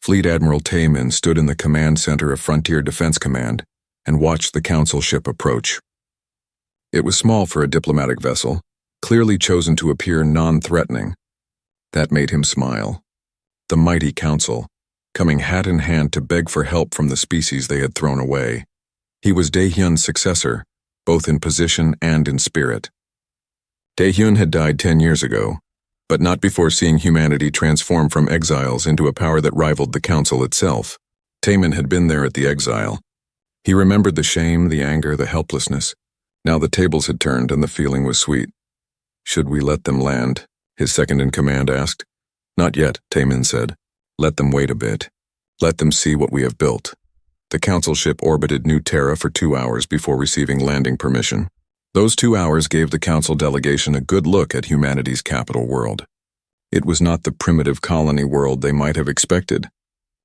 Fleet Admiral Taemin stood in the command center of Frontier Defense Command and watched the Council ship approach. It was small for a diplomatic vessel, clearly chosen to appear non-threatening. That made him smile. The mighty Council, coming hat in hand to beg for help from the species they had thrown away. He was Daehyun's successor, both in position and in spirit. Daehyun had died 10 years ago, but not before seeing humanity transform from exiles into a power that rivaled the Council itself. Taemin had been there at the exile. He remembered the shame, the anger, the helplessness. Now the tables had turned and the feeling was sweet. "Should we let them land?" his second-in-command asked. "Not yet," Taemin said. "Let them wait a bit. Let them see what we have built." The Council ship orbited New Terra for 2 hours before receiving landing permission. Those 2 hours gave the Council delegation a good look at humanity's capital world. It was not the primitive colony world they might have expected.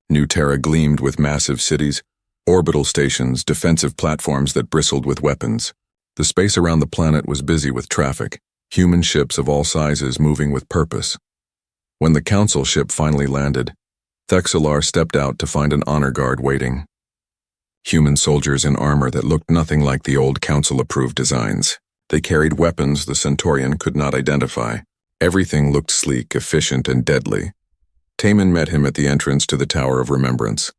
New Terra gleamed with massive cities, orbital stations, defensive platforms that bristled with weapons. The space around the planet was busy with traffic, human ships of all sizes moving with purpose. When the Council ship finally landed, Thexelar stepped out to find an honor guard waiting. Human soldiers in armor that looked nothing like the old Council-approved designs. They carried weapons the Centaurian could not identify. Everything looked sleek, efficient, and deadly. Taemin met him at the entrance to the Tower of Remembrance.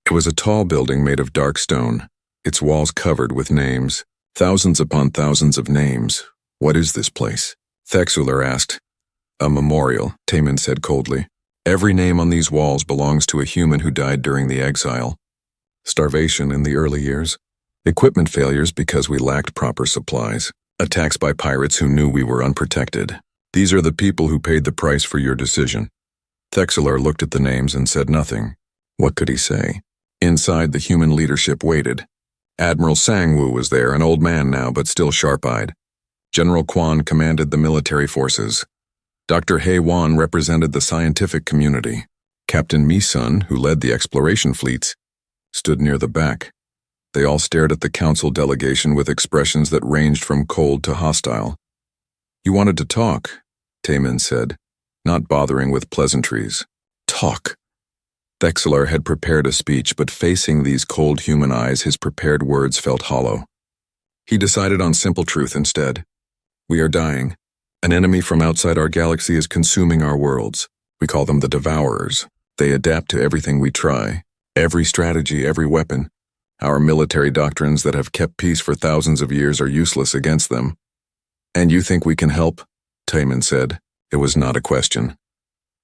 It was a tall building made of dark stone, its walls covered with names. Thousands upon thousands of names. "What is this place?" Thexelar asked. "A memorial," Taemin said coldly. "Every name on these walls belongs to a human who died during the exile. Starvation in the early years, equipment failures because we lacked proper supplies, attacks by pirates who knew we were unprotected. These are the people who paid the price for your decision." Thexelar looked at the names and said nothing. What could he say? Inside, the human leadership waited. Admiral Sangwoo was there, an old man now, but still sharp-eyed. General Kwan commanded the military forces. Dr. Hae-won represented the scientific community. Captain Mi-sun, who led the exploration fleets, stood near the back. They all stared at the Council delegation with expressions that ranged from cold to hostile. "You wanted to talk," Taemin said, not bothering with pleasantries. Talk. Thexelar had prepared a speech, but facing these cold human eyes, his prepared words felt hollow. He decided on simple truth instead. "We are dying. An enemy from outside our galaxy is consuming our worlds. We call them the Devourers. They adapt to everything we try, every strategy, every weapon. Our military doctrines that have kept peace for thousands of years are useless against them." "And you think we can help?" Taemin said. It was not a question.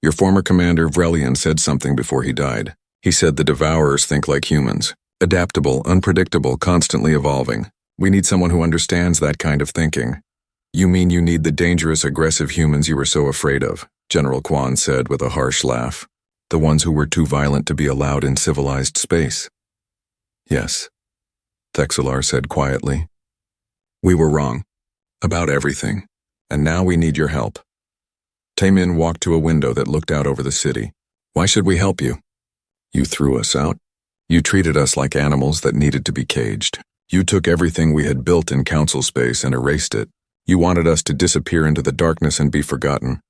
"Your former commander, Vrelian, said something before he died. He said the Devourers think like humans. Adaptable, unpredictable, constantly evolving. We need someone who understands that kind of thinking." "You mean you need the dangerous, aggressive humans you were so afraid of," General Kwan said with a harsh laugh. "The ones who were too violent to be allowed in civilized space." "Yes," Thexelar said quietly. "We were wrong. About everything. And now we need your help." Taemin walked to a window that looked out over the city. "Why should we help you?" "You threw us out. You treated us like animals that needed to be caged. You took everything we had built in Council space and erased it. You wanted us to disappear into the darkness and be forgotten.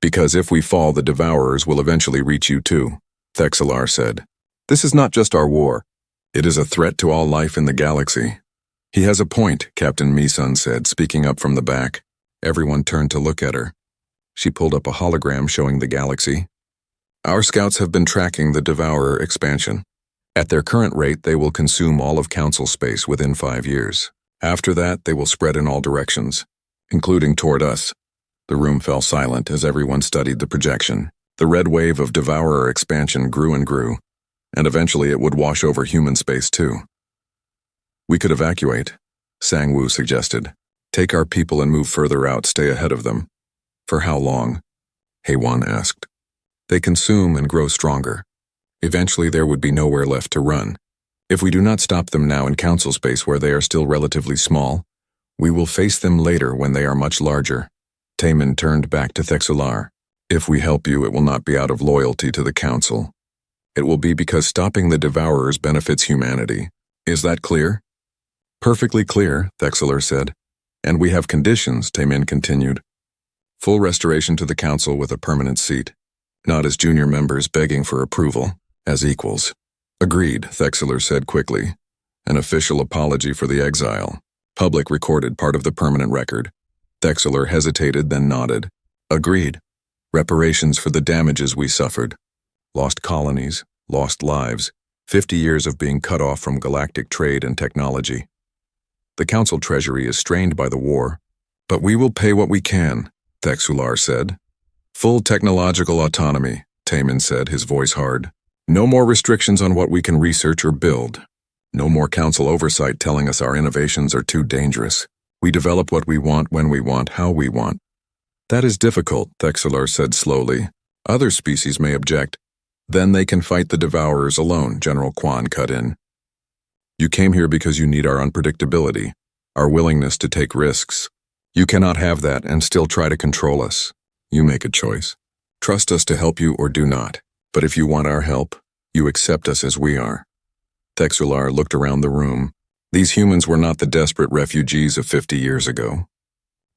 Because if we fall, the Devourers will eventually reach you too," Thexelar said. "This is not just our war. It is a threat to all life in the galaxy." "He has a point," Captain Mi-sun said, speaking up from the back. Everyone turned to look at her. She pulled up a hologram showing the galaxy. "Our scouts have been tracking the Devourer expansion. At their current rate, they will consume all of Council space within 5 years. After that, they will spread in all directions, including toward us." The room fell silent as everyone studied the projection. The red wave of Devourer expansion grew and grew, and eventually it would wash over human space too. "We could evacuate," Sangwoo suggested. "Take our people and move further out, stay ahead of them." "For how long?" Hae-won asked. "They consume and grow stronger. Eventually there would be nowhere left to run. If we do not stop them now in Council space where they are still relatively small, we will face them later when they are much larger." Taemin turned back to Thexelar. "If we help you, it will not be out of loyalty to the Council. It will be because stopping the Devourers benefits humanity. Is that clear?" "Perfectly clear," Thexelar said. "And we have conditions," Taemin continued. "Full restoration to the Council with a permanent seat. Not as junior members begging for approval. As equals. Agreed, Thexler said quickly. An official apology for the exile. Public recorded part of the permanent record. Thexler hesitated, then nodded. Agreed. Reparations for the damages we suffered. Lost colonies, lost lives, 50 years of being cut off from galactic trade and technology. The Council treasury is strained by the war, but we will pay what we can, Thexler said. Full technological autonomy, Taman said, his voice hard. No more restrictions on what we can research or build. No more Council oversight telling us our innovations are too dangerous. We develop what we want, when we want, how we want. That is difficult, Thexler said slowly. Other species may object. Then they can fight the Devourers alone, General Quan cut in. You came here because you need our unpredictability, our willingness to take risks. You cannot have that and still try to control us. You make a choice. Trust us to help you or do not. But if you want our help, you accept us as we are. Thexler looked around the room. These humans were not the desperate refugees of 50 years ago.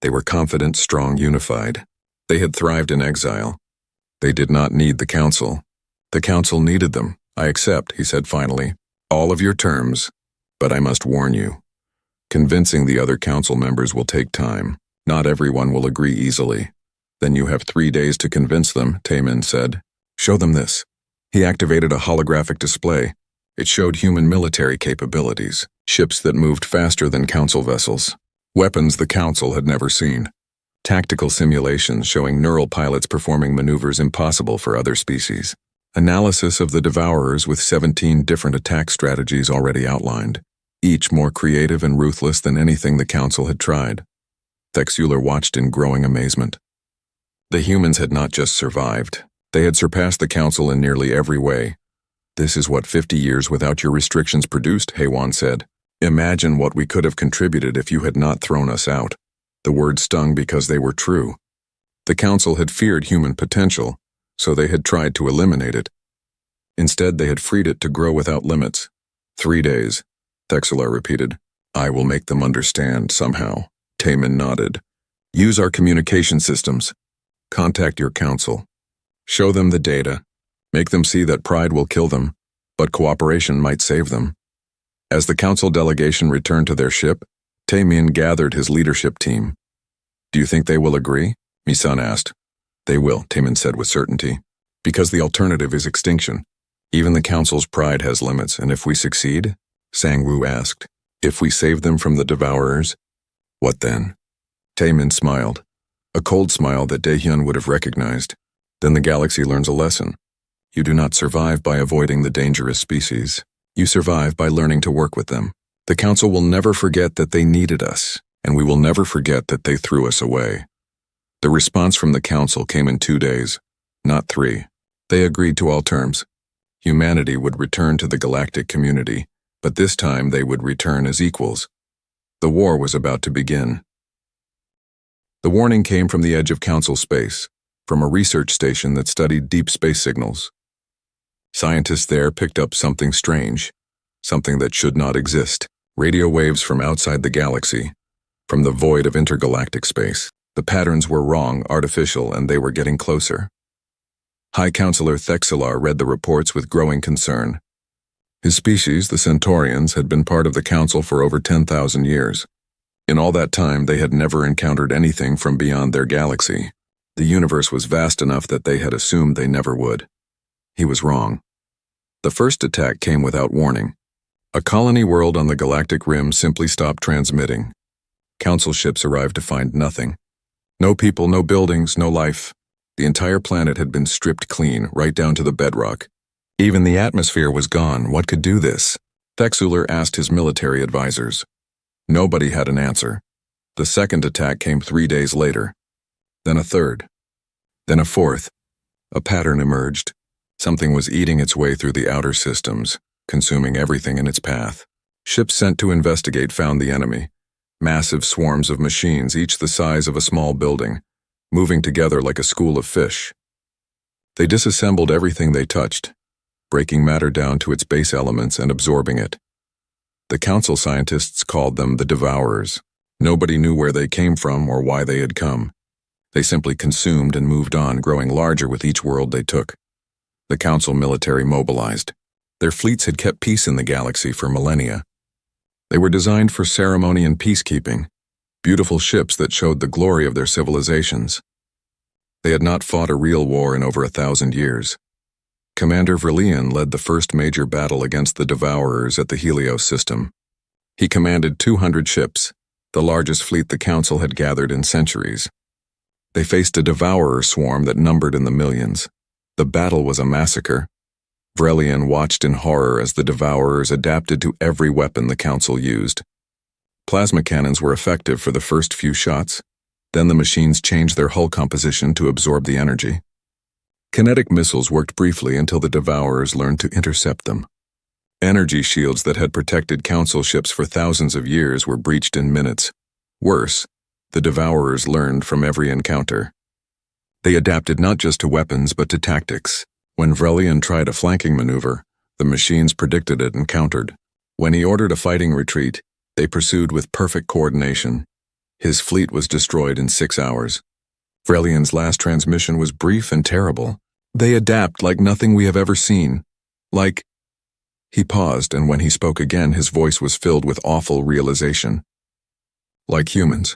They were confident, strong, unified. They had thrived in exile. They did not need the Council. The Council needed them. I accept, he said finally, all of your terms, but I must warn you. Convincing the other Council members will take time. Not everyone will agree easily. Then you have 3 days to convince them, Taman said. Show them this. He activated a holographic display. It showed human military capabilities, ships that moved faster than Council vessels, weapons the Council had never seen, tactical simulations showing neural pilots performing maneuvers impossible for other species, analysis of the Devourers with 17 different attack strategies already outlined, each more creative and ruthless than anything the Council had tried. Thexler watched in growing amazement. The humans had not just survived. They had surpassed the Council in nearly every way. This is what 50 years without your restrictions produced, Haywan said. Imagine what we could have contributed if you had not thrown us out. The words stung because they were true. The Council had feared human potential, so they had tried to eliminate it. Instead, they had freed it to grow without limits. 3 days, Thexler repeated. I will make them understand somehow. Taman nodded. Use our communication systems. Contact your Council. Show them the data. Make them see that pride will kill them, but cooperation might save them. As the Council delegation returned to their ship, Taman gathered his leadership team. Do you think they will agree? Misan asked. They will, Taman said with certainty, because the alternative is extinction. Even the Council's pride has limits, and if we succeed? Sang-Woo asked. If we save them from the Devourers? What then? Taman smiled, a cold smile that Daehyun would have recognized. Then the galaxy learns a lesson. You do not survive by avoiding the dangerous species. You survive by learning to work with them. The Council will never forget that they needed us, and we will never forget that they threw us away. The response from the Council came in 2 days, not 3. They agreed to all terms. Humanity would return to the galactic community, but this time they would return as equals. The war was about to begin. The warning came from the edge of Council space, from a research station that studied deep space signals. Scientists there picked up something strange, something that should not exist. Radio waves from outside the galaxy, from the void of intergalactic space. The patterns were wrong, artificial, and they were getting closer. High Counselor Thexler read the reports with growing concern. His species, the Centaurians, had been part of the Council for over 10,000 years. In all that time, they had never encountered anything from beyond their galaxy. The universe was vast enough that they had assumed they never would. He was wrong. The first attack came without warning. A colony world on the galactic rim simply stopped transmitting. Council ships arrived to find nothing. No people, no buildings, no life. The entire planet had been stripped clean, right down to the bedrock. Even the atmosphere was gone. What could do this? Thexler asked his military advisors. Nobody had an answer. The second attack came 3 days later. Then a third. Then a fourth. A pattern emerged. Something was eating its way through the outer systems, consuming everything in its path. Ships sent to investigate found the enemy. Massive swarms of machines, each the size of a small building, moving together like a school of fish. They disassembled everything they touched, breaking matter down to its base elements and absorbing it. The Council scientists called them the Devourers. Nobody knew where they came from or why they had come. They simply consumed and moved on, growing larger with each world they took. The Council military mobilized. Their fleets had kept peace in the galaxy for millennia. They were designed for ceremony and peacekeeping, beautiful ships that showed the glory of their civilizations. They had not fought a real war in over 1,000 years. Commander Vrelian led the first major battle against the Devourers at the Helios system. He commanded 200 ships, the largest fleet the Council had gathered in centuries. They faced a Devourer swarm that numbered in the millions. The battle was a massacre. Vrelian watched in horror as the Devourers adapted to every weapon the Council used. Plasma cannons were effective for the first few shots, then the machines changed their hull composition to absorb the energy. Kinetic missiles worked briefly until the Devourers learned to intercept them. Energy shields that had protected Council ships for thousands of years were breached in minutes. Worse, the Devourers learned from every encounter. They adapted not just to weapons but to tactics. When Vrelian tried a flanking maneuver, the machines predicted it and countered. When he ordered a fighting retreat, they pursued with perfect coordination. His fleet was destroyed in 6 hours. Vrelian's last transmission was brief and terrible. They adapt like nothing we have ever seen. Like... He paused, and when he spoke again, his voice was filled with awful realization. Like humans.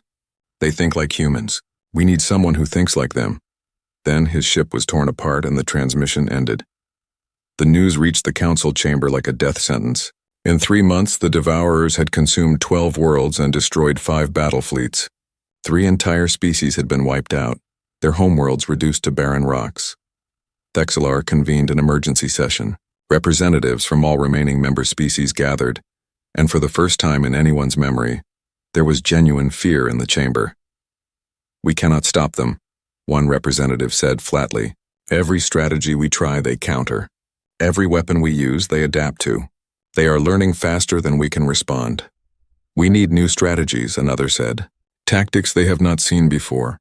They think like humans. We need someone who thinks like them. Then his ship was torn apart and the transmission ended. The news reached the Council chamber like a death sentence. In 3 months, the Devourers had consumed 12 worlds and destroyed 5 battle fleets. 3 entire species had been wiped out, their homeworlds reduced to barren rocks. Thexelar convened an emergency session. Representatives from all remaining member species gathered, and for the first time in anyone's memory, there was genuine fear in the chamber. "We cannot stop them," one representative said flatly. "Every strategy we try, they counter. Every weapon we use, they adapt to. They are learning faster than we can respond. We need new strategies," another said. "Tactics they have not seen before."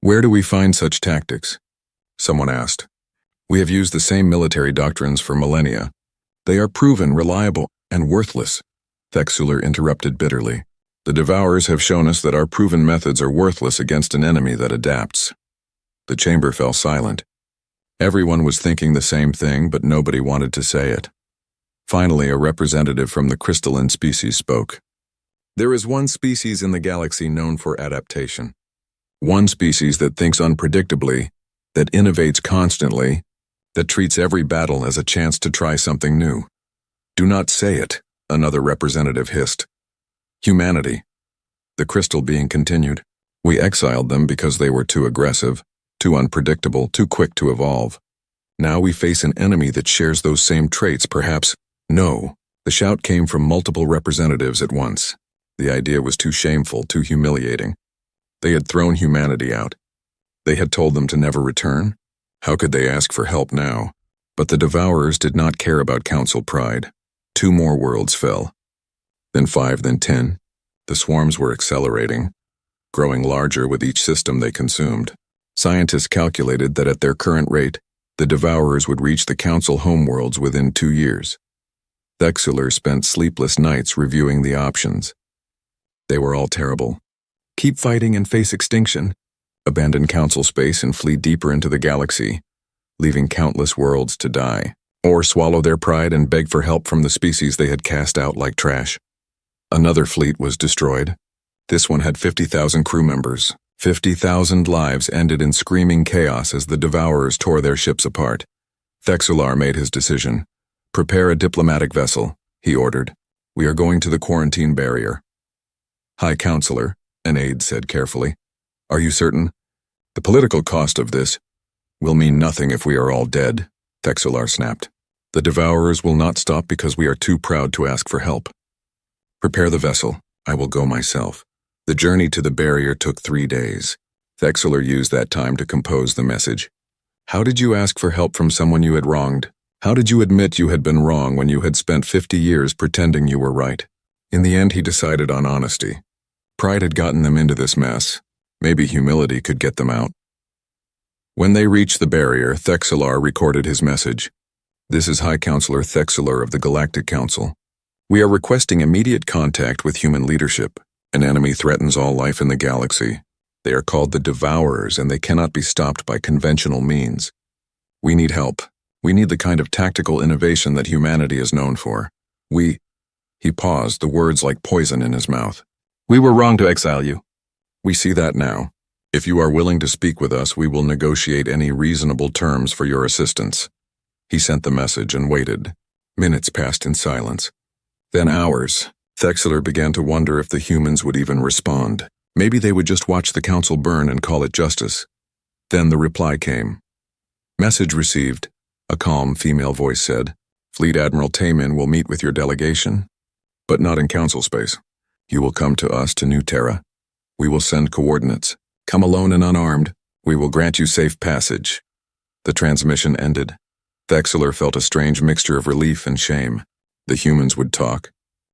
"Where do we find such tactics?" someone asked. "We have used the same military doctrines for millennia. They are proven, reliable, and worthless," Thexular interrupted bitterly. "The Devourers have shown us that our proven methods are worthless against an enemy that adapts." The chamber fell silent. Everyone was thinking the same thing, but nobody wanted to say it. Finally, a representative from the crystalline species spoke. "There is one species in the galaxy known for adaptation. One species that thinks unpredictably, that innovates constantly, that treats every battle as a chance to try something new." "Do not say it," another representative hissed. "Humanity." The crystal being continued. "We exiled them because they were too aggressive, too unpredictable, too quick to evolve. Now we face an enemy that shares those same traits, perhaps." "No." The shout came from multiple representatives at once. The idea was too shameful, too humiliating. They had thrown humanity out. They had told them to never return. How could they ask for help now? But the Devourers did not care about Council pride. 2 more worlds fell. Then 5, then 10. The swarms were accelerating, growing larger with each system they consumed. Scientists calculated that at their current rate, the Devourers would reach the Council homeworlds within 2 years. Thexular spent sleepless nights reviewing the options. They were all terrible. Keep fighting and face extinction. Abandon Council space and flee deeper into the galaxy, leaving countless worlds to die. Or swallow their pride and beg for help from the species they had cast out like trash. Another fleet was destroyed. This one had 50,000 crew members. 50,000 lives ended in screaming chaos as the Devourers tore their ships apart. Thexular made his decision. "Prepare a diplomatic vessel," he ordered. "We are going to the quarantine barrier." "High Counselor," an aide said carefully. "Are you certain? The political cost of this will mean nothing if we are all dead," Thexular snapped. "The Devourers will not stop because we are too proud to ask for help. Prepare the vessel. I will go myself." The journey to the barrier took 3 days. Thexular used that time to compose the message. How did you ask for help from someone you had wronged? How did you admit you had been wrong when you had spent 50 years pretending you were right? In the end, he decided on honesty. Pride had gotten them into this mess. Maybe humility could get them out. When they reached the barrier, Thexular recorded his message. "This is High Counselor Thexular of the Galactic Council. We are requesting immediate contact with human leadership. An enemy threatens all life in the galaxy. They are called the Devourers, and they cannot be stopped by conventional means. We need help. We need the kind of tactical innovation that humanity is known for. He paused, the words like poison in his mouth. We were wrong to exile you. We see that now. If you are willing to speak with us, we will negotiate any reasonable terms for your assistance. He sent the message and waited. Minutes passed in silence. Then hours. Thexler began to wonder if the humans would even respond. Maybe they would just watch the council burn and call it justice. Then the reply came. Message received. A calm female voice said, Fleet Admiral Taemin will meet with your delegation, but not in council space. You will come to us to New Terra. We will send coordinates. Come alone and unarmed. We will grant you safe passage. The transmission ended. Thexler felt a strange mixture of relief and shame. The humans would talk,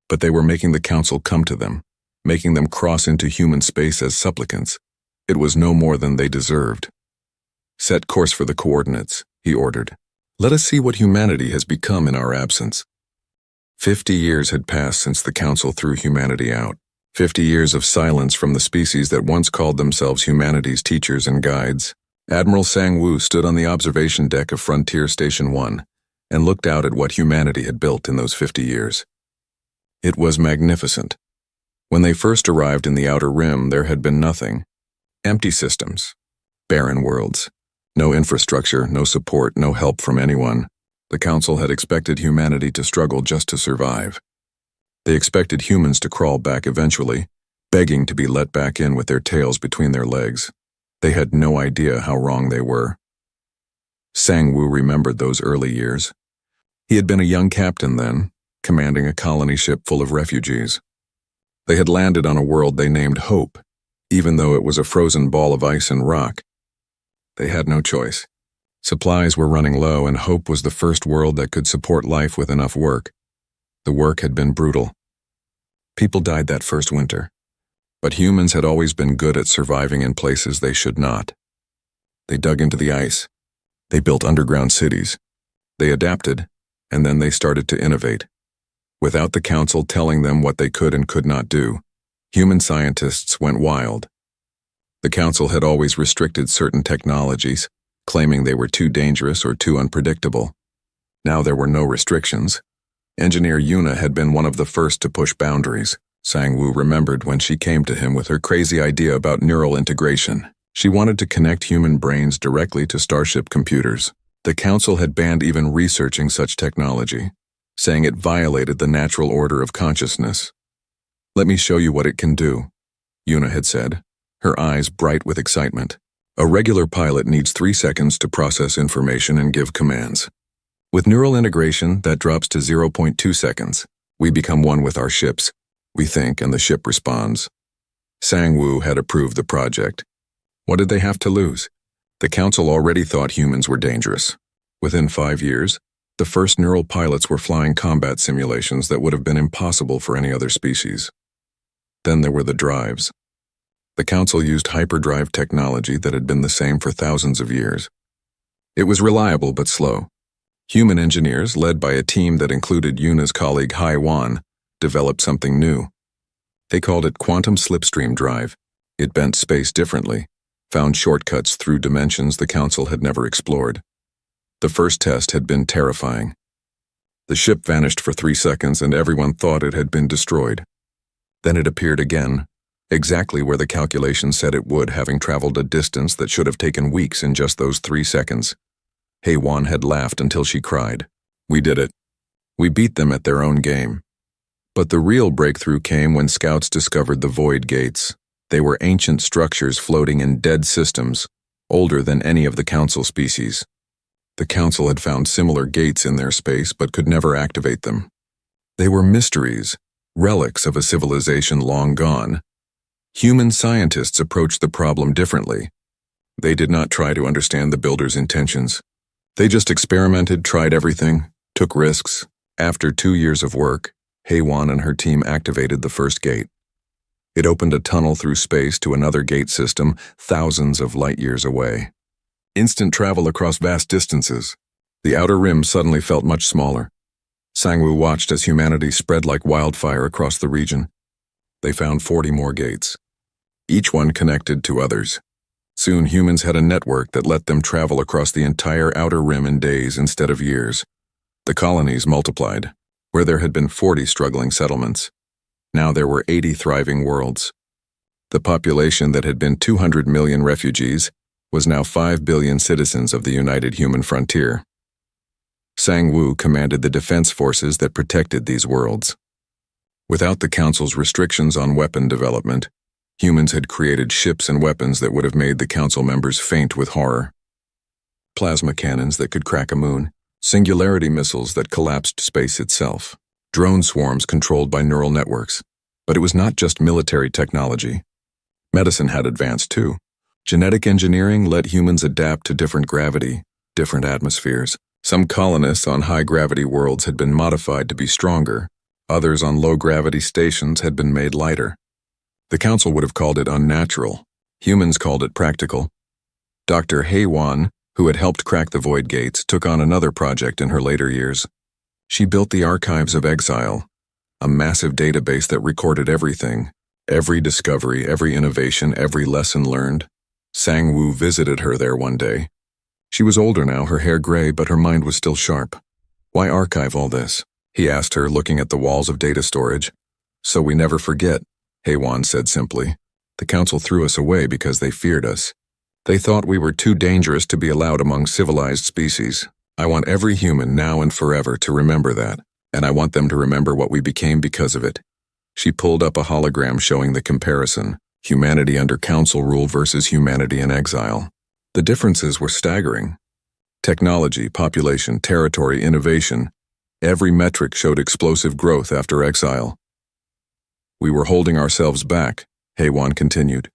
but they were making the council come to them, making them cross into human space as supplicants. It was no more than they deserved. Set course for the coordinates, he ordered. Let us see what humanity has become in our absence. 50 years had passed since the council threw humanity out. 50 years of silence from the species that once called themselves humanity's teachers and guides. Admiral Sang-woo stood on the observation deck of Frontier Station 1 and looked out at what humanity had built in those 50 years. It was magnificent. When they first arrived in the Outer Rim, there had been nothing. Empty systems. Barren worlds. No infrastructure, no support, no help from anyone. The Council had expected humanity to struggle just to survive. They expected humans to crawl back eventually, begging to be let back in with their tails between their legs. They had no idea how wrong they were. Sang-woo remembered those early years. He had been a young captain then, commanding a colony ship full of refugees. They had landed on a world they named Hope, even though it was a frozen ball of ice and rock. They had no choice. Supplies were running low, and Hope was the first world that could support life with enough work. The work had been brutal. People died that first winter. But humans had always been good at surviving in places they should not. They dug into the ice. They built underground cities. They adapted, and then they started to innovate. Without the Council telling them what they could and could not do, human scientists went wild. The Council had always restricted certain technologies, claiming they were too dangerous or too unpredictable. Now there were no restrictions. Engineer Yuna had been one of the first to push boundaries. Sang-woo remembered when she came to him with her crazy idea about neural integration. She wanted to connect human brains directly to Starship computers. The Council had banned even researching such technology, saying it violated the natural order of consciousness. Let me show you what it can do, Yuna had said, her eyes bright with excitement. A regular pilot needs 3 seconds to process information and give commands. With neural integration, that drops to 0.2 seconds. We become one with our ships. We think, and the ship responds. Sang-woo had approved the project. What did they have to lose? The Council already thought humans were dangerous. Within 5 years, the first neural pilots were flying combat simulations that would have been impossible for any other species. Then there were the drives. The Council used hyperdrive technology that had been the same for thousands of years. It was reliable but slow. Human engineers, led by a team that included Yuna's colleague Hai-wan, developed something new. They called it quantum slipstream drive. It bent space differently, found shortcuts through dimensions the Council had never explored. The first test had been terrifying. The ship vanished for 3 seconds and everyone thought it had been destroyed. Then it appeared again, exactly where the calculations said it would, having traveled a distance that should have taken weeks in just those 3 seconds. Hai-wan had laughed until she cried. We did it. We beat them at their own game. But the real breakthrough came when scouts discovered the void gates. They were ancient structures floating in dead systems, older than any of the Council species. The Council had found similar gates in their space but could never activate them. They were mysteries, relics of a civilization long gone. Human scientists approached the problem differently. They did not try to understand the builders' intentions. They just experimented, tried everything, took risks. After 2 years of work, Hai-wan and her team activated the first gate. It opened a tunnel through space to another gate system thousands of light years away. Instant travel across vast distances. The Outer Rim suddenly felt much smaller. Sang-woo watched as humanity spread like wildfire across the region. They found 40 more gates, each one connected to others. Soon humans had a network that let them travel across the entire outer rim in days instead of years. The colonies multiplied. Where there had been 40 struggling settlements, now there were 80 thriving worlds. The population that had been 200 million refugees was now 5 billion citizens of the united human frontier. Sang-Woo commanded the defense forces that protected these worlds. Without the Council's restrictions on weapon development, humans had created ships and weapons that would have made the Council members faint with horror. Plasma cannons that could crack a moon, singularity missiles that collapsed space itself, drone swarms controlled by neural networks. But it was not just military technology. Medicine had advanced too. Genetic engineering let humans adapt to different gravity, different atmospheres. Some colonists on high-gravity worlds had been modified to be stronger. Others on low-gravity stations had been made lighter. The Council would have called it unnatural. Humans called it practical. Dr. Haewon, who had helped crack the void gates, took on another project in her later years. She built the Archives of Exile, a massive database that recorded everything, every discovery, every innovation, every lesson learned. Sang-Woo visited her there one day. She was older now, her hair gray, but her mind was still sharp. "Why archive all this?" he asked her, looking at the walls of data storage. "So we never forget," Haewon said simply. "The Council threw us away because they feared us. They thought we were too dangerous to be allowed among civilized species. I want every human now and forever to remember that, and I want them to remember what we became because of it." She pulled up a hologram showing the comparison, humanity under Council rule versus humanity in exile. The differences were staggering. Technology, population, territory, innovation. Every metric showed explosive growth after exile. "We were holding ourselves back," Haewon continued,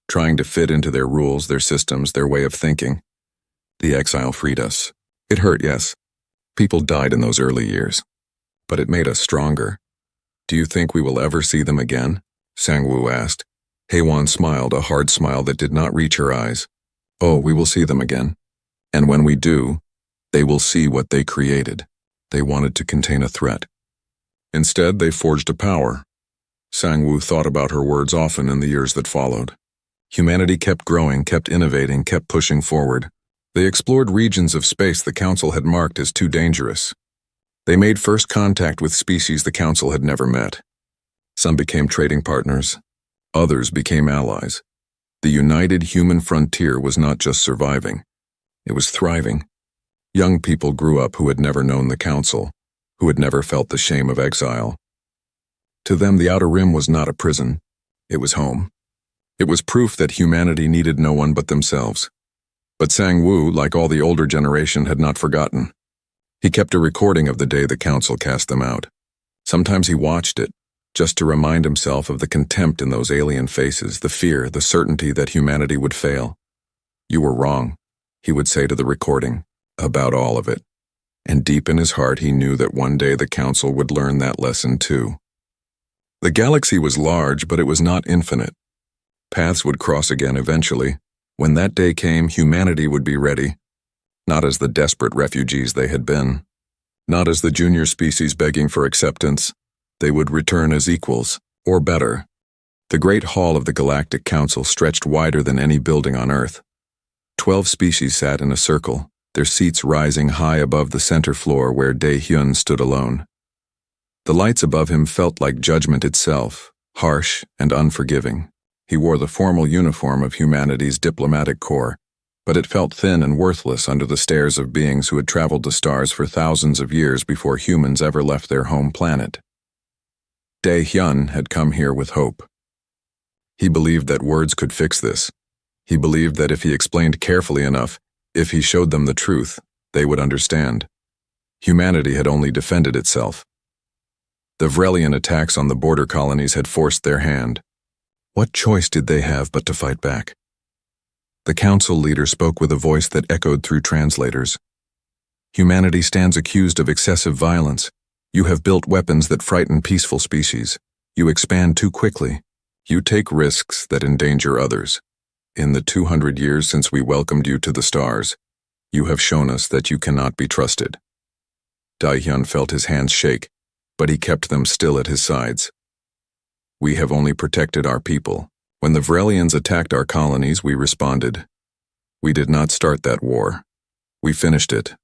trying to fit into their rules, their systems, their way of thinking. The exile freed us. It hurt, yes. People died in those early years. But it made us stronger. "Do you think we will ever see them again?" Sang-Woo asked. Haewon smiled, a hard smile that did not reach her eyes. "Oh, we will see them again. And when we do, they will see what they created. They wanted to contain a threat. Instead, they forged a power." Sang-Woo thought about her words often in the years that followed. Humanity kept growing, kept innovating, kept pushing forward. They explored regions of space the Council had marked as too dangerous. They made first contact with species the Council had never met. Some became trading partners. Others became allies. The united human frontier was not just surviving. It was thriving. Young people grew up who had never known the Council, who had never felt the shame of exile. To them, the Outer Rim was not a prison. It was home. It was proof that humanity needed no one but themselves. But Sang-Woo, like all the older generation, had not forgotten. He kept a recording of the day the Council cast them out. Sometimes he watched it, just to remind himself of the contempt in those alien faces, the fear, the certainty that humanity would fail. "You were wrong," he would say to the recording, about all of it. And deep in his heart he knew that one day the Council would learn that lesson too. The galaxy was large, but it was not infinite. Paths would cross again eventually. When that day came, humanity would be ready. Not as the desperate refugees they had been. Not as the junior species begging for acceptance. They would return as equals, or better. The Great Hall of the Galactic Council stretched wider than any building on Earth. 12 species sat in a circle, their seats rising high above the center floor where Dae-hyun stood alone. The lights above him felt like judgment itself, harsh and unforgiving. He wore the formal uniform of humanity's diplomatic corps, but it felt thin and worthless under the stares of beings who had traveled to stars for thousands of years before humans ever left their home planet. Dae-hyun had come here with hope. He believed that words could fix this. He believed that if he explained carefully enough, if he showed them the truth, they would understand. Humanity had only defended itself. The Vrelian attacks on the border colonies had forced their hand. What choice did they have but to fight back? The Council leader spoke with a voice that echoed through translators. "Humanity stands accused of excessive violence. You have built weapons that frighten peaceful species. You expand too quickly. You take risks that endanger others. In the 200 years since we welcomed you to the stars, you have shown us that you cannot be trusted." Dae-hyun felt his hands shake, but he kept them still at his sides. "We have only protected our people," When the Vrelians attacked our colonies, we responded. We did not start that war. We finished it.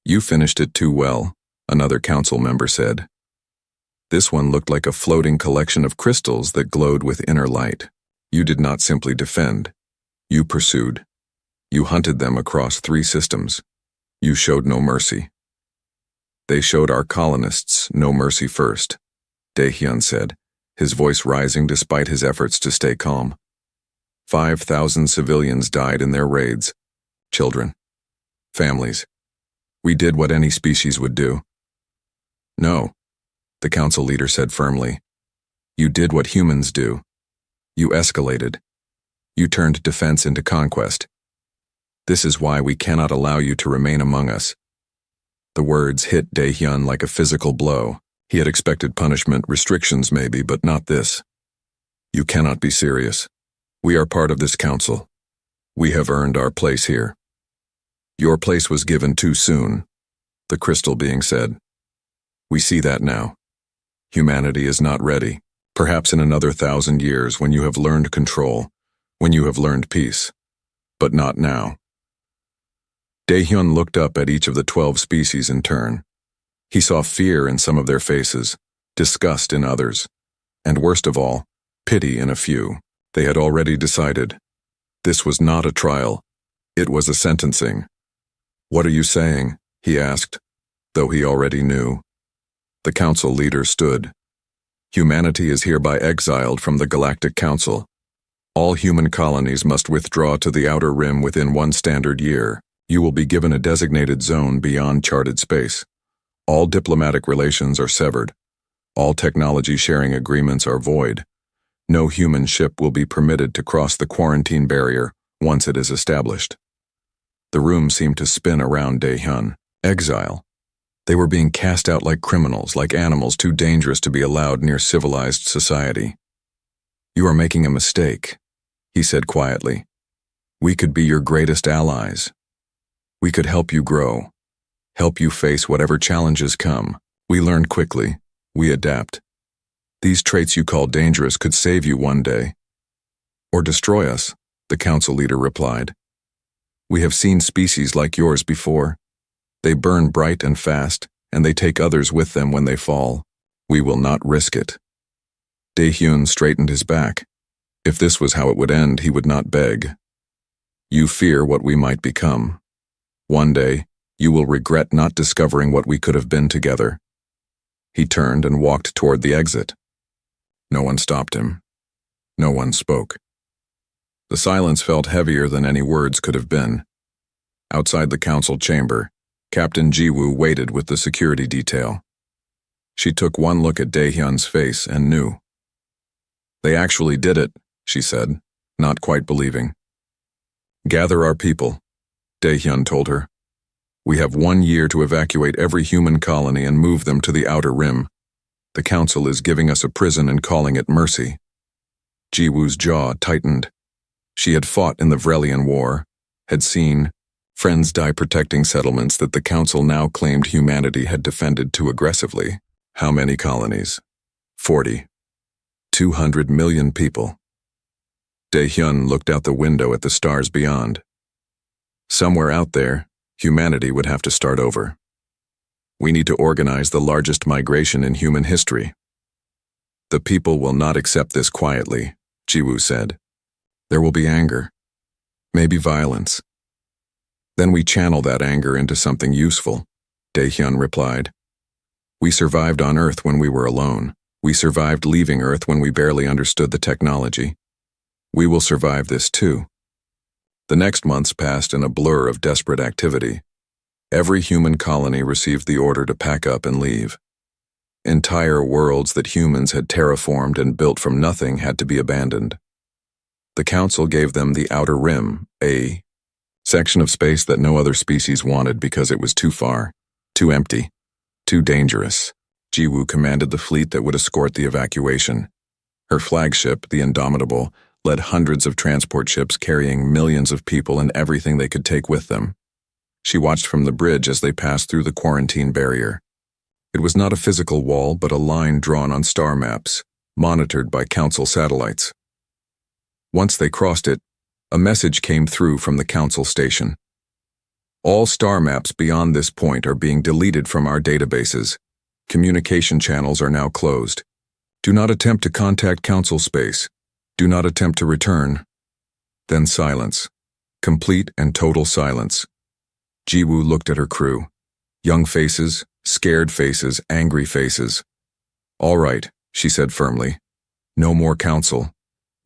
You finished it too well, another council member said. This one looked like a floating collection of crystals that glowed with inner light. You did not simply defend. You pursued. You hunted them across 3 systems. You showed no mercy. They showed our colonists no mercy first, Daehyun said, his voice rising despite his efforts to stay calm. 5,000 civilians died in their raids. Children. Families. We did what any species would do. No, the council leader said firmly. You did what humans do. You escalated. You turned defense into conquest. This is why we cannot allow you to remain among us. The words hit Daehyun like a physical blow. He had expected punishment, restrictions maybe, but not this. You cannot be serious. We are part of this council. We have earned our place here. Your place was given too soon, the crystal being said. We see that now. Humanity is not ready. Perhaps in another 1,000 years when you have learned control, when you have learned peace. But not now. Daehyun looked up at each of the 12 species in turn. He saw fear in some of their faces, disgust in others, and worst of all, pity in a few. They had already decided. This was not a trial. It was a sentencing. What are you saying? He asked, though he already knew. The council leader stood. Humanity is hereby exiled from the Galactic Council. All human colonies must withdraw to the outer rim within 1 standard year. You will be given a designated zone beyond charted space. All diplomatic relations are severed. All technology sharing agreements are void. No human ship will be permitted to cross the quarantine barrier once it is established. The room seemed to spin around Daehyun. Exile. They were being cast out like criminals, like animals too dangerous to be allowed near civilized society. You are making a mistake, he said quietly. We could be your greatest allies. We could help you grow, help you face whatever challenges come. We learn quickly. We adapt. These traits you call dangerous could save you one day. Or destroy us, the council leader replied. We have seen species like yours before. They burn bright and fast, and they take others with them when they fall. We will not risk it. Daehyun straightened his back. If this was how it would end, he would not beg. You fear what we might become. One day, you will regret not discovering what we could have been together. He turned and walked toward the exit. No one stopped him. No one spoke. The silence felt heavier than any words could have been. Outside the council chamber, Captain Jiwoo waited with the security detail. She took one look at Daehyun's face and knew. They actually did it, she said, not quite believing. Gather our people, Daehyun told her. We have 1 year to evacuate every human colony and move them to the outer rim. The council is giving us a prison and calling it mercy. Jiwoo's jaw tightened. She had fought in the Vrelian War, had seen friends die protecting settlements that the council now claimed humanity had defended too aggressively. How many colonies? 40. 200 million people. Daehyun looked out the window at the stars beyond. Somewhere out there, humanity would have to start over. We need to organize the largest migration in human history. The people will not accept this quietly, Jiwoo said. There will be anger, maybe violence. Then we channel that anger into something useful, Daehyun replied. We survived on Earth when we were alone. We survived leaving Earth when we barely understood the technology. We will survive this too. The next months passed in a blur of desperate activity. Every human colony received the order to pack up and leave. Entire worlds that humans had terraformed and built from nothing had to be abandoned. The council gave them the outer rim, a section of space that no other species wanted because it was too far, too empty, too dangerous. Jiwoo commanded the fleet that would escort the evacuation. Her flagship, the Indomitable, led hundreds of transport ships carrying millions of people and everything they could take with them. She watched from the bridge as they passed through the quarantine barrier. It was not a physical wall, but a line drawn on star maps, monitored by council satellites. Once they crossed it, a message came through from the council station. All star maps beyond this point are being deleted from our databases. Communication channels are now closed. Do not attempt to contact council space. Do not attempt to return. Then silence. Complete and total silence. Jiwoo looked at her crew. Young faces, scared faces, angry faces. All right, she said firmly. No more council.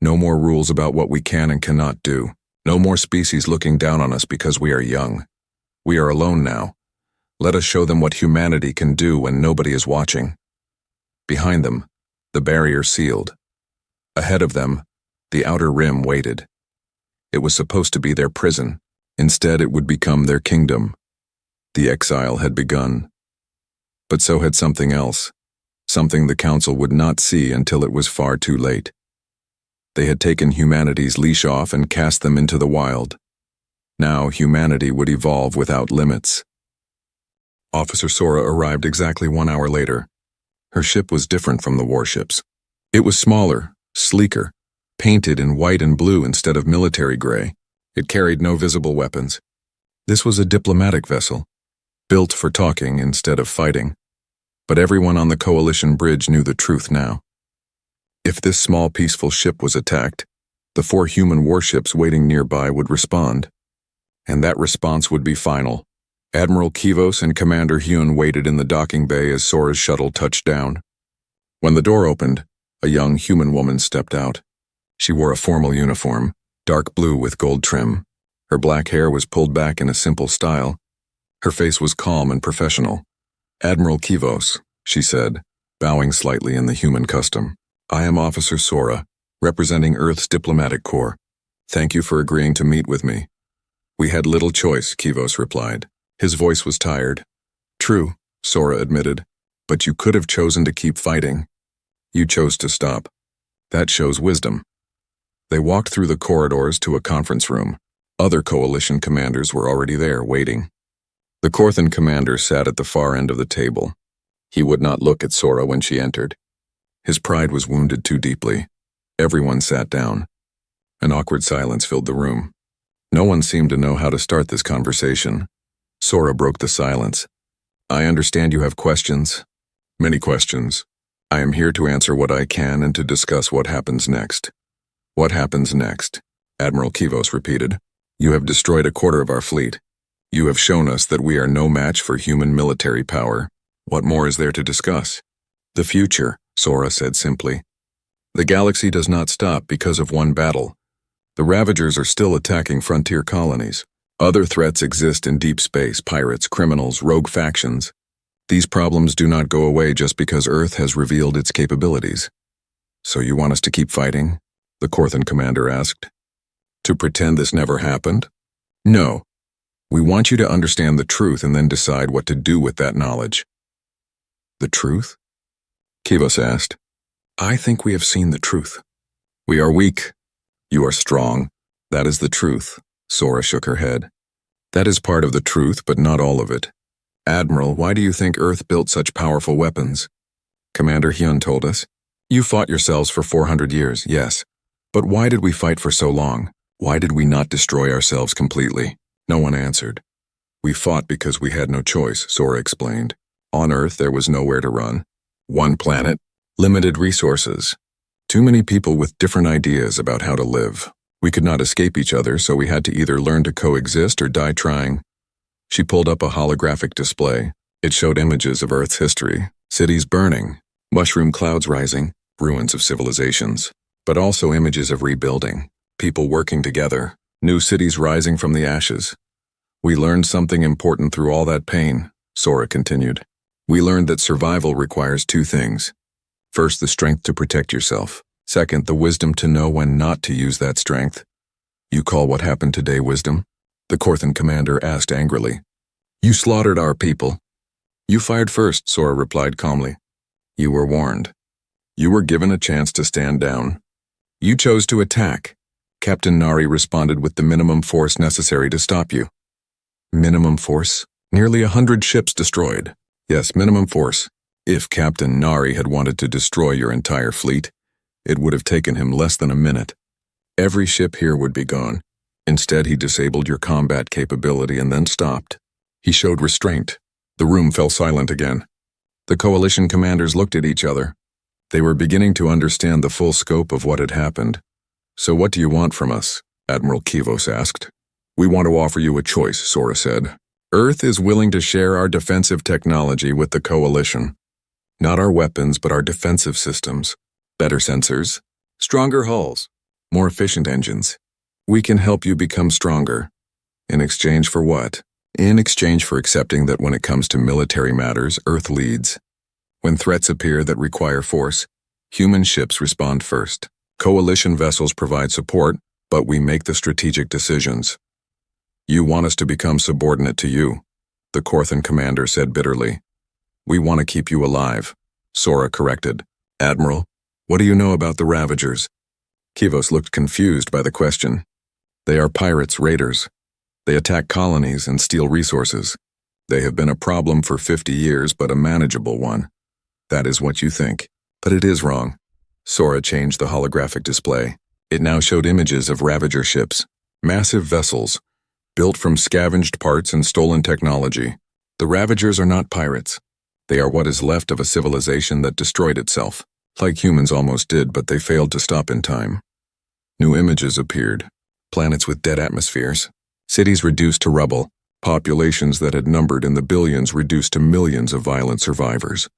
No more rules about what we can and cannot do. No more species looking down on us because we are young. We are alone now. Let us show them what humanity can do when nobody is watching. Behind them, the barrier sealed. Ahead of them, the outer rim waited. It was supposed to be their prison. Instead, it would become their kingdom. The exile had begun. But so had something else. Something the council would not see until it was far too late. They had taken humanity's leash off and cast them into the wild. Now humanity would evolve without limits. Officer Sora arrived exactly 1 hour later. Her ship was different from the warships. It was smaller, sleeker, painted in white and blue instead of military gray. It carried no visible weapons. This was a diplomatic vessel, built for talking instead of fighting. But everyone on the coalition bridge knew the truth now. If this small peaceful ship was attacked, the 4 human warships waiting nearby would respond. And that response would be final. Admiral Kivos and Commander Hyun waited in the docking bay as Sora's shuttle touched down. When the door opened, a young human woman stepped out. She wore a formal uniform, dark blue with gold trim. Her black hair was pulled back in a simple style. Her face was calm and professional. Admiral Kivos, she said, bowing slightly in the human custom. I am Officer Sora, representing Earth's diplomatic corps. Thank you for agreeing to meet with me. We had little choice, Kivos replied. His voice was tired. True, Sora admitted, but you could have chosen to keep fighting. You chose to stop. That shows wisdom. They walked through the corridors to a conference room. Other coalition commanders were already there, waiting. The Korthan commander sat at the far end of the table. He would not look at Sora when she entered. His pride was wounded too deeply. Everyone sat down. An awkward silence filled the room. No one seemed to know how to start this conversation. Sora broke the silence. I understand you have questions. Many questions. I am here to answer what I can and to discuss what happens next. What happens next? Admiral Kivos repeated. You have destroyed a quarter of our fleet. You have shown us that we are no match for human military power. What more is there to discuss? The future, Sora said simply. The galaxy does not stop because of one battle. The Ravagers are still attacking frontier colonies. Other threats exist in deep space, pirates, criminals, rogue factions. These problems do not go away just because Earth has revealed its capabilities. So you want us to keep fighting? The Korthan commander asked. To pretend this never happened? No. We want you to understand the truth and then decide what to do with that knowledge. The truth? Kivos asked. I think we have seen the truth. We are weak. You are strong. That is the truth. Sora shook her head. That is part of the truth, but not all of it. Admiral, why do you think Earth built such powerful weapons? Commander Hyun told us. You fought yourselves for 400 years, yes. But why did we fight for so long? Why did we not destroy ourselves completely? No one answered. We fought because we had no choice, Sora explained. On Earth, there was nowhere to run. One planet, limited resources. Too many people with different ideas about how to live. We could not escape each other, so we had to either learn to coexist or die trying. She pulled up a holographic display. It showed images of Earth's history, cities burning, mushroom clouds rising, ruins of civilizations, but also images of rebuilding, people working together, new cities rising from the ashes. We learned something important through all that pain, Sora continued. We learned that survival requires 2 things. First, the strength to protect yourself. Second, the wisdom to know when not to use that strength. You call what happened today wisdom? The Korthan commander asked angrily. You slaughtered our people. You fired first, Sora replied calmly. You were warned. You were given a chance to stand down. You chose to attack. Captain Nari responded with the minimum force necessary to stop you. Minimum force? Nearly 100 ships destroyed. Yes, minimum force. If Captain Nari had wanted to destroy your entire fleet, it would have taken him less than a minute. every ship here would be gone. Instead, he disabled your combat capability and then stopped. He showed restraint. The room fell silent again. The coalition commanders looked at each other. They were beginning to understand the full scope of what had happened. "So what do you want from us?" Admiral Kivos asked. "We want to offer you a choice," Sora said. "Earth is willing to share our defensive technology with the coalition. Not our weapons, but our defensive systems. Better sensors, stronger hulls, more efficient engines. We can help you become stronger. In exchange for what? In exchange for accepting that when it comes to military matters, Earth leads. When threats appear that require force, human ships respond first. Coalition vessels provide support, but we make the strategic decisions. You want us to become subordinate to you," the Korthan commander said bitterly. "We want to keep you alive," Sora corrected. "Admiral, what do you know about the Ravagers?" Kivos looked confused by the question. "They are pirates, raiders. They attack colonies and steal resources. They have been a problem for 50 years, but a manageable one. That is what you think. But it is wrong." Sora changed the holographic display. It now showed images of Ravager ships, massive vessels, built from scavenged parts and stolen technology. The Ravagers are not pirates. They are what is left of a civilization that destroyed itself, like humans almost did, but they failed to stop in time. New images appeared. Planets with dead atmospheres, cities reduced to rubble, populations that had numbered in the billions reduced to millions of violent survivors.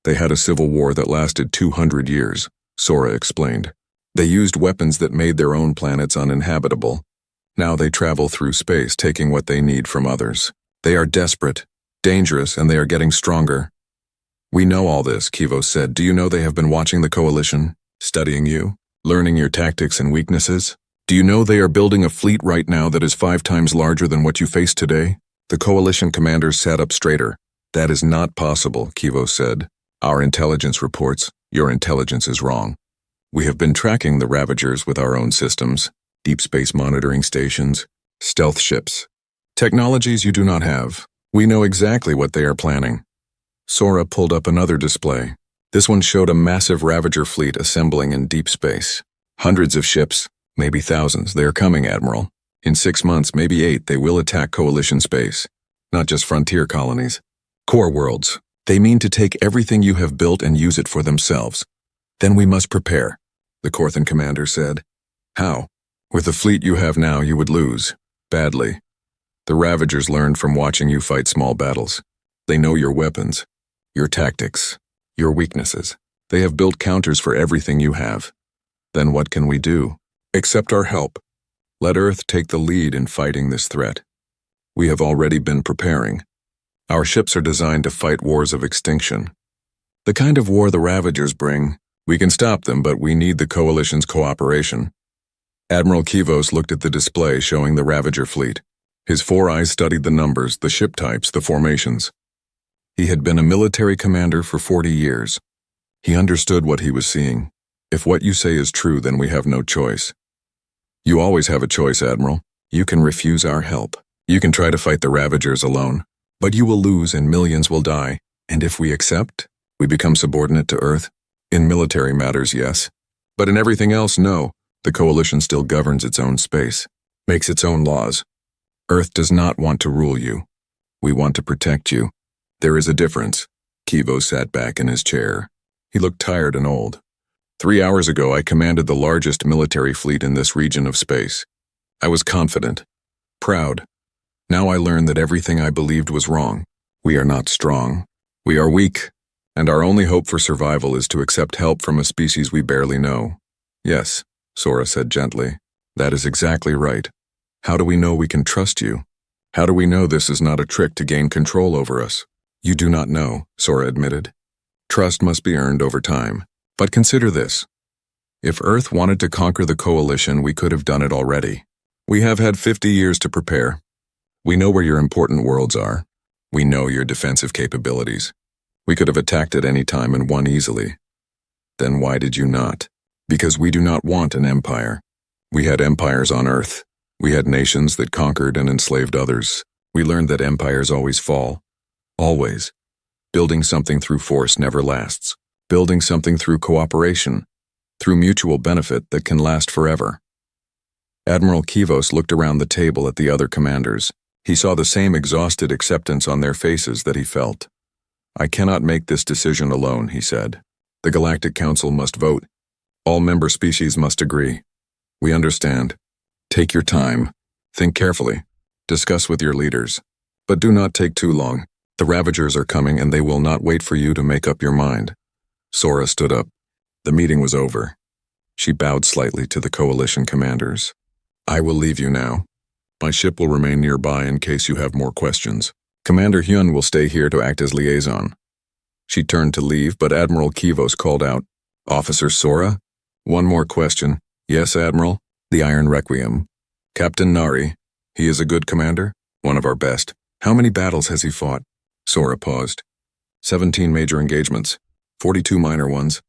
They had a civil war that lasted 200 years, Sora explained. They used weapons that made their own planets uninhabitable. Now they travel through space, taking what they need from others. They are desperate, dangerous, and they are getting stronger. "We know all this," Kivos said. "Do you know they have been watching the Coalition, studying you, learning your tactics and weaknesses? Do you know they are building a fleet right now that is 5 times larger than what you face today?" The Coalition commanders sat up straighter. "That is not possible," Kivos said. "Our intelligence reports, your intelligence is wrong. We have been tracking the Ravagers with our own systems, deep space monitoring stations, stealth ships. Technologies you do not have. We know exactly what they are planning." Sora pulled up another display. This one showed a massive Ravager fleet assembling in deep space. Hundreds of ships, maybe thousands. They are coming, Admiral. In 6 months, maybe 8, they will attack Coalition space. Not just frontier colonies. Core worlds. They mean to take everything you have built and use it for themselves. Then we must prepare, the Korthan commander said. How? With the fleet you have now, you would lose. Badly. The Ravagers learned from watching you fight small battles. They know your weapons, your tactics, your weaknesses. They have built counters for everything you have. Then what can we do? Accept our help. Let Earth take the lead in fighting this threat. We have already been preparing. Our ships are designed to fight wars of extinction. The kind of war the Ravagers bring, we can stop them, but we need the Coalition's cooperation. Admiral Kivos looked at the display showing the Ravager fleet. His 4 eyes studied the numbers, the ship types, the formations. He had been a military commander for 40 years. He understood what he was seeing. If what you say is true, then we have no choice. You always have a choice, Admiral. You can refuse our help. You can try to fight the Ravagers alone. But you will lose and millions will die. And if we accept, we become subordinate to Earth. In military matters, yes. But in everything else, no. The Coalition still governs its own space, makes its own laws. Earth does not want to rule you. We want to protect you. There is a difference. Kivos sat back in his chair. He looked tired and old. 3 hours ago, I commanded the largest military fleet in this region of space. I was confident, proud. Now I learn that everything I believed was wrong. We are not strong. We are weak, and our only hope for survival is to accept help from a species we barely know. Yes, Sora said gently. That is exactly right. How do we know we can trust you? How do we know this is not a trick to gain control over us? You do not know, Sora admitted. Trust must be earned over time. But consider this. If Earth wanted to conquer the Coalition, we could have done it already. We have had 50 years to prepare. We know where your important worlds are. We know your defensive capabilities. We could have attacked at any time and won easily. Then why did you not? Because we do not want an empire. We had empires on Earth. We had nations that conquered and enslaved others. We learned that empires always fall. Always. Building something through force never lasts. Building something through cooperation, through mutual benefit that can last forever. Admiral Kivos looked around the table at the other commanders. He saw the same exhausted acceptance on their faces that he felt. "I cannot make this decision alone," he said. "The Galactic Council must vote. All member species must agree. We understand. Take your time. Think carefully. Discuss with your leaders. But do not take too long. The Ravagers are coming and they will not wait for you to make up your mind." Sora stood up. The meeting was over. She bowed slightly to the Coalition commanders. "I will leave you now. My ship will remain nearby in case you have more questions. Commander Hyun will stay here to act as liaison." She turned to leave, but Admiral Kivos called out, "Officer Sora? One more question." "Yes, Admiral." "The Iron Requiem. Captain Nari. He is a good commander? One of our best. How many battles has he fought?" Sora paused. 17 major engagements, 42 minor ones.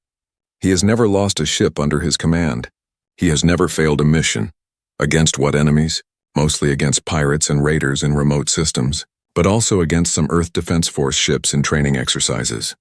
He has never lost a ship under his command. He has never failed a mission. Against what enemies? Mostly against pirates and raiders in remote systems, but also against some Earth Defense Force ships in training exercises.